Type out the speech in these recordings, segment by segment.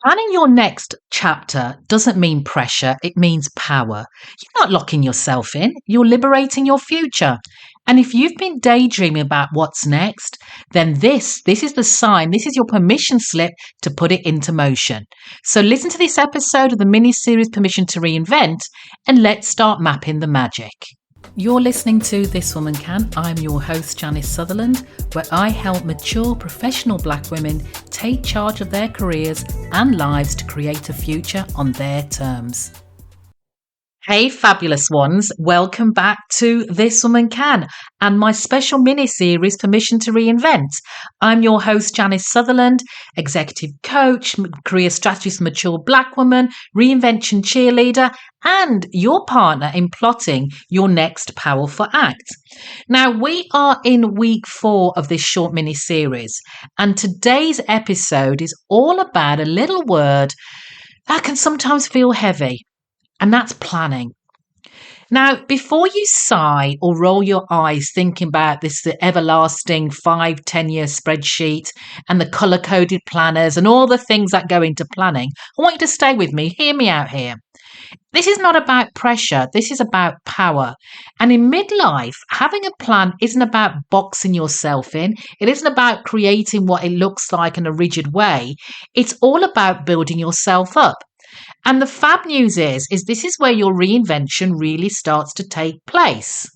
Planning your next chapter doesn't mean pressure, it means power. You're not locking yourself in, you're liberating your future. And if you've been daydreaming about what's next, then this is the sign, this is your permission slip to put it into motion. So listen to this episode of the mini series Permission to Reinvent and let's start mapping the magic. You're listening to This Woman Can. I'm your host, Janice Sutherland, where I help mature professional Black women take charge of their careers and lives to create a future on their terms. Hey, fabulous ones. Welcome back to This Woman Can and my special mini-series, Permission to Reinvent. I'm your host, Janice Sutherland, executive coach, career strategist, mature Black woman, reinvention cheerleader, and your partner in plotting your next powerful act. Now, we are in week 4 of this short mini-series, and today's episode is all about a little word that can sometimes feel heavy. And that's planning. Now, before you sigh or roll your eyes thinking about the everlasting 5-10 year spreadsheet and the color-coded planners and all the things that go into planning, I want you to stay with me. Hear me out here. This is not about pressure. This is about power. And in midlife, having a plan isn't about boxing yourself in. It isn't about creating what it looks like in a rigid way. It's all about building yourself up. And the fab news is this is where your reinvention really starts to take place.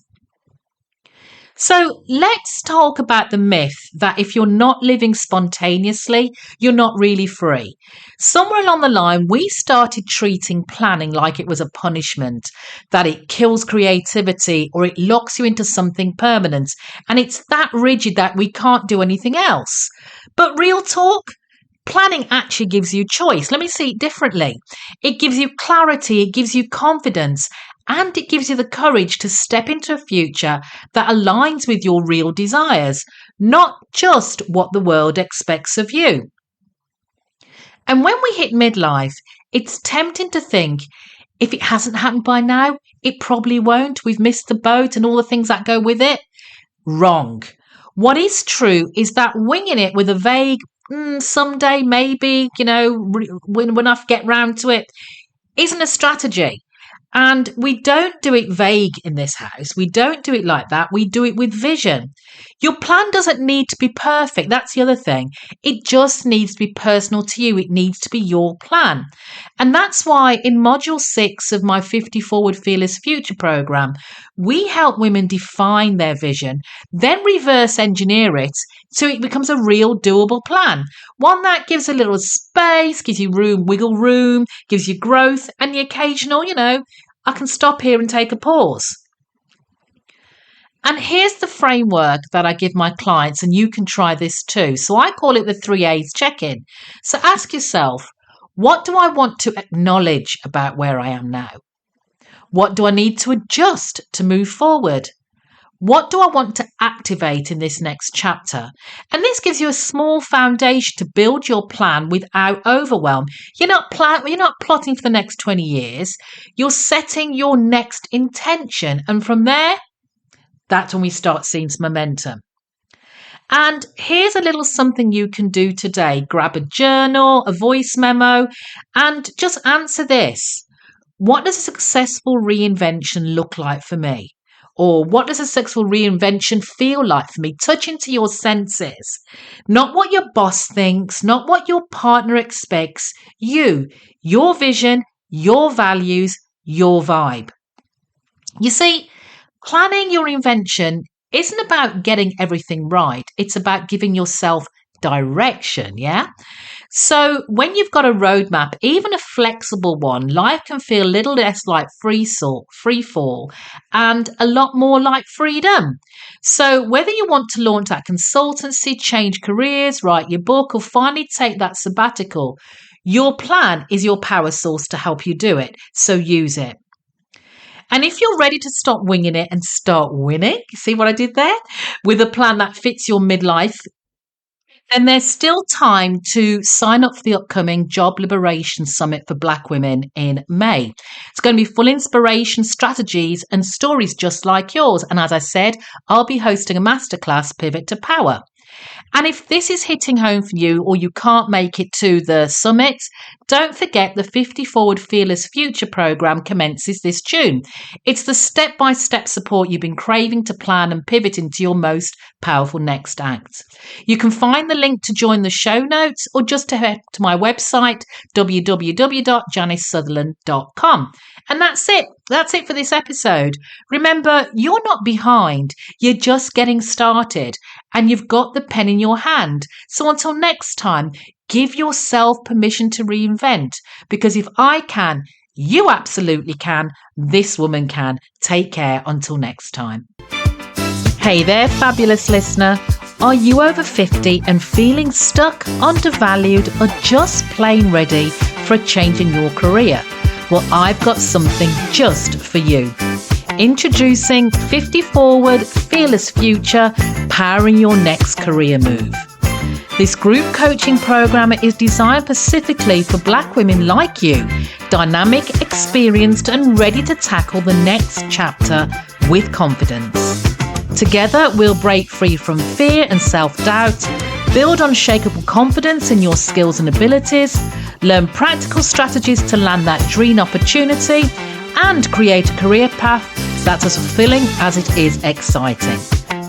So let's talk about the myth that if you're not living spontaneously, you're not really free. Somewhere along the line, we started treating planning like it was a punishment, that it kills creativity or it locks you into something permanent. And it's that rigid that we can't do anything else. But real talk, planning actually gives you choice. Let me see it differently. It gives you clarity, it gives you confidence, and it gives you the courage to step into a future that aligns with your real desires, not just what the world expects of you. And when we hit midlife, it's tempting to think, if it hasn't happened by now, it probably won't. We've missed the boat and all the things that go with it. Wrong. What is true is that winging it with a vague someday, maybe, when I get round to it, isn't a strategy. And we don't do it vague in this house. We don't do it like that. We do it with vision. Your plan doesn't need to be perfect. That's the other thing. It just needs to be personal to you. It needs to be your plan. And that's why in module 6 of my 50 Forward Fearless Future program, we help women define their vision, then reverse engineer it so it becomes a real doable plan. One that gives a little space, gives you wiggle room, gives you growth, and the occasional, I can stop here and take a pause. And here's the framework that I give my clients, and you can try this too. So I call it the 3 A's check-in. So ask yourself, what do I want to acknowledge about where I am now? What do I need to adjust to move forward? What do I want to activate in this next chapter? And this gives you a small foundation to build your plan without overwhelm. You're not plotting for the next 20 years. You're setting your next intention. And from there, that's when we start seeing some momentum. And here's a little something you can do today. Grab a journal, a voice memo, and just answer this. What does a successful reinvention look like for me? Or what does a successful reinvention feel like for me? Touch into your senses. Not what your boss thinks, not what your partner expects. You, your vision, your values, your vibe. You see, planning your invention isn't about getting everything right. It's about giving yourself direction, yeah? So when you've got a roadmap, even a flexible one, life can feel a little less like free fall, and a lot more like freedom. So whether you want to launch that consultancy, change careers, write your book, or finally take that sabbatical, your plan is your power source to help you do it. So use it. And if you're ready to stop winging it and start winning, see what I did there? With a plan that fits your midlife, then there's still time to sign up for the upcoming Job Liberation Summit for Black women in May. It's going to be full inspiration, strategies, and stories just like yours. And as I said, I'll be hosting a masterclass, Pivot to Power. And if this is hitting home for you or you can't make it to the summit, don't forget the 50 Forward Fearless Future programme commences this June. It's the step-by-step support you've been craving to plan and pivot into your most powerful next act. You can find the link to join the show notes or just to head to my website, www.janicesutherland.com. And that's it. That's it for this episode. Remember, you're not behind. You're just getting started and you've got the pen in your hand. So until next time, give yourself permission to reinvent, because if I can, you absolutely can. This woman can. Take care until next time. Hey there, fabulous listener. Are you over 50 and feeling stuck, undervalued, or just plain ready for a change in your career? Well, I've got something just for you. Introducing 50 Forward Fearless Future, powering your next career move. This group coaching program is designed specifically for Black women like you, dynamic, experienced, and ready to tackle the next chapter with confidence. Together, we'll break free from fear and self-doubt, build unshakable confidence in your skills and abilities, learn practical strategies to land that dream opportunity, and create a career path that's as fulfilling as it is exciting.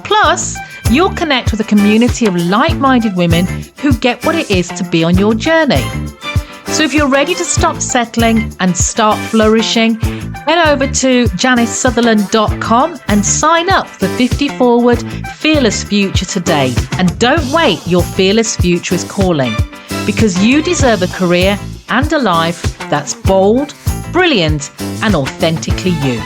Plus, you'll connect with a community of like-minded women who get what it is to be on your journey. So if you're ready to stop settling and start flourishing, head over to janicesutherland.com and sign up for 50 Forward Fearless Future today. And don't wait, your fearless future is calling, because you deserve a career and a life that's bold, brilliant, and authentically you.